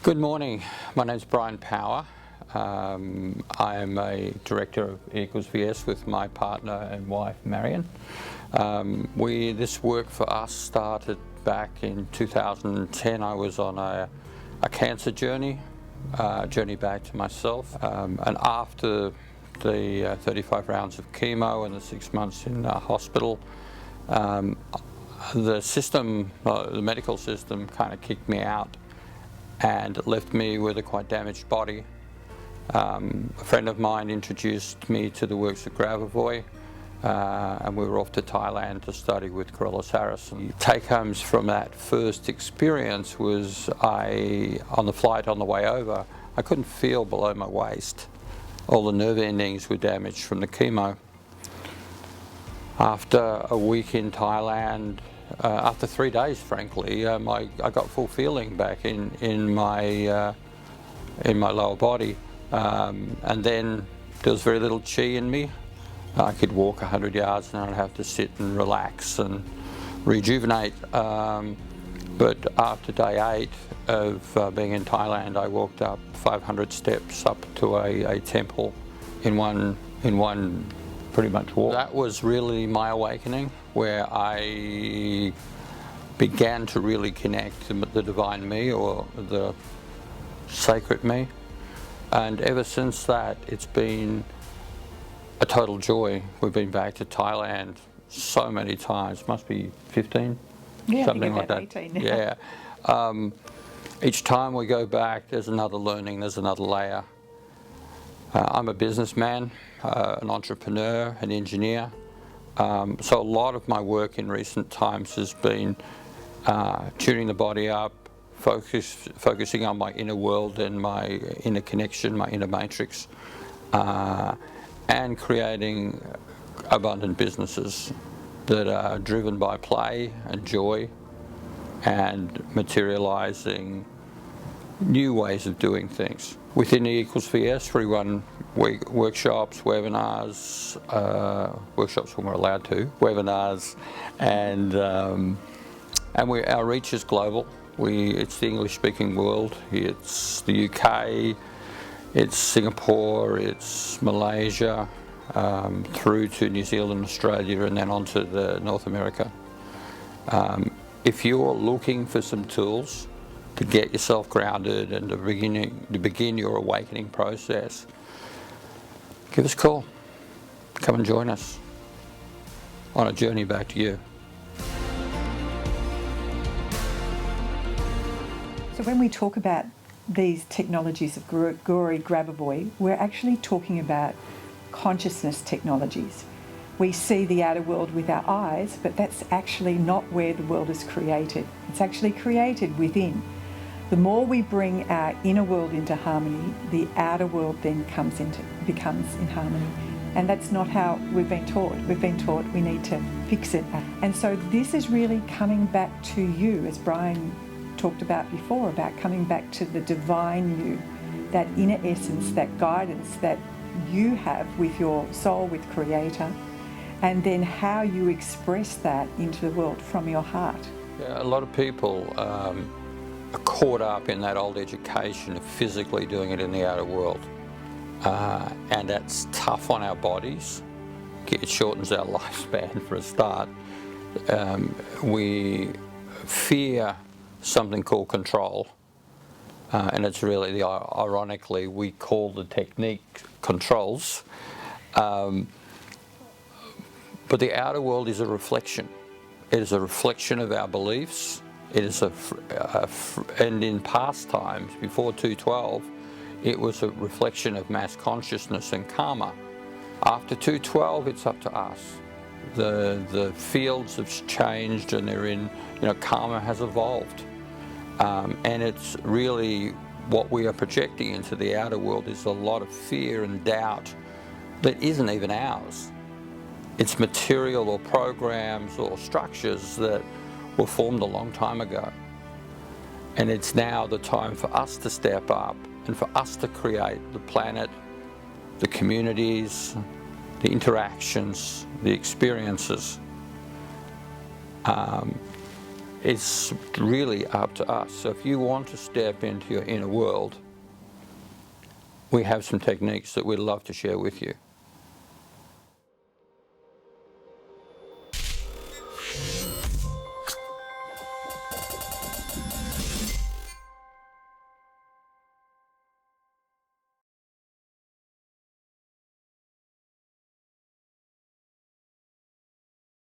Good morning. My name's Brian Power. I am a director of E equals VS with my partner and wife Marion. This work for us started back in 2010. I was on a cancer journey back to myself, and after the 35 rounds of chemo and the 6 months in hospital, the medical system kind of kicked me out and left me with a quite damaged body. A friend of mine introduced me to the works of Grabovoi, and we were off to Thailand to study with Carolus Harrison. Take-homes from that first experience was on the flight on the way over, I couldn't feel below my waist. All the nerve endings were damaged from the chemo. After a week in Thailand, after 3 days, frankly, I got full feeling back in my lower body, and then there was very little chi in me. I could walk 100 yards and I'd have to sit and relax and rejuvenate. But after day 8 of being in Thailand, I walked up 500 steps up to a temple in one pretty much walk. That was really my awakening, where I began to really connect to the divine me, or the sacred me. And ever since that, it's been a total joy. We've been back to Thailand so many times, must be 15, something like that. 18 now. Yeah. Each time we go back, there's another learning, there's another layer. I'm a businessman, an entrepreneur, an engineer. So a lot of my work in recent times has been tuning the body up, focusing on my inner world and my inner connection, my inner matrix, and creating abundant businesses that are driven by play and joy, and materializing new ways of doing things. Within E equals VS, we run workshops, webinars, workshops when we're allowed to, webinars, and our reach is global. It's the English-speaking world. It's the UK, it's Singapore, it's Malaysia, through to New Zealand, Australia, and then on to North America. If you're looking for some tools to get yourself grounded and to begin your awakening process, give us a call. Come and join us on a journey back to you. So when we talk about these technologies of Gori Grabovoi, we're actually talking about consciousness technologies. We see the outer world with our eyes, but that's actually not where the world is created. It's actually created within. The more we bring our inner world into harmony, the outer world then becomes in harmony. And that's not how we've been taught. We've been taught we need to fix it. And so this is really coming back to you, as Brian talked about before, about coming back to the divine you, that inner essence, that guidance that you have with your soul, with Creator, and then how you express that into the world from your heart. Yeah, a lot of people are caught up in that old education of physically doing it in the outer world, and that's tough on our bodies. It shortens our lifespan for a start. We fear something called control, and it's really, ironically, we call the technique controls, but the outer world is a reflection. It is a reflection of our beliefs. It is and in past times, before 212, it was a reflection of mass consciousness and karma. After 212, it's up to us. The fields have changed, and they're in, karma has evolved. And it's really what we are projecting into the outer world is a lot of fear and doubt that isn't even ours. It's material or programs or structures that were formed a long time ago. And it's now the time for us to step up and for us to create the planet, the communities, the interactions, the experiences it's really up to us. So if you want to step into your inner world, we have some techniques that we'd love to share with you.